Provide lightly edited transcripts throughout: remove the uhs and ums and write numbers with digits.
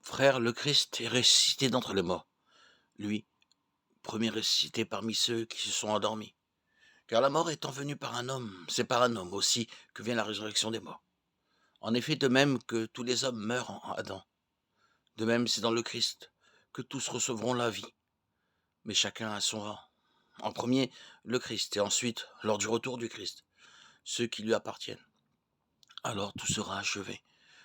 Frère, le Christ est ressuscité d'entre les morts. Lui, premier ressuscité parmi ceux qui se sont endormis. Car la mort étant venue par un homme, c'est par un homme aussi que vient la résurrection des morts. En effet, de même que tous les hommes meurent en Adam, de même c'est dans le Christ que tous recevront la vie, mais chacun à son rang. En premier, le Christ, et ensuite, lors du retour du Christ, ceux qui lui appartiennent. Alors tout sera achevé,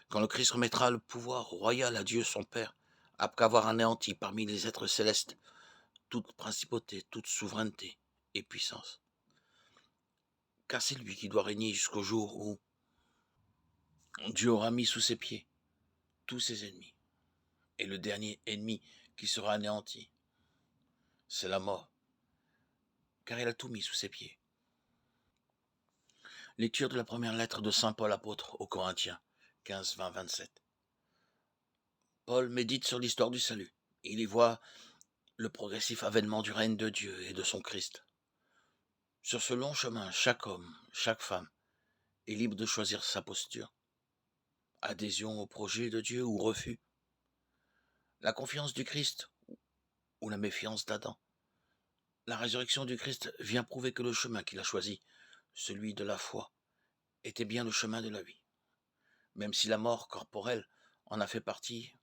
quand le Christ remettra le pouvoir royal à Dieu son Père, après avoir anéanti parmi les êtres célestes toute principauté, toute souveraineté et puissance. Car c'est lui qui doit régner jusqu'au jour où Dieu aura mis sous ses pieds tous ses ennemis. Et le dernier ennemi qui sera anéanti, c'est la mort, car il a tout mis sous ses pieds. Lecture de la première lettre de saint Paul apôtre aux Corinthiens, 15, 20, 27. Paul médite sur l'histoire du salut. Il y voit le progressif avènement du règne de Dieu et de son Christ. Sur ce long chemin, chaque homme, chaque femme est libre de choisir sa posture. Adhésion au projet de Dieu ou refus. La confiance du Christ ou la méfiance d'Adam. La résurrection du Christ vient prouver que le chemin qu'il a choisi, celui de la foi, était bien le chemin de la vie. Même si la mort corporelle en a fait partie,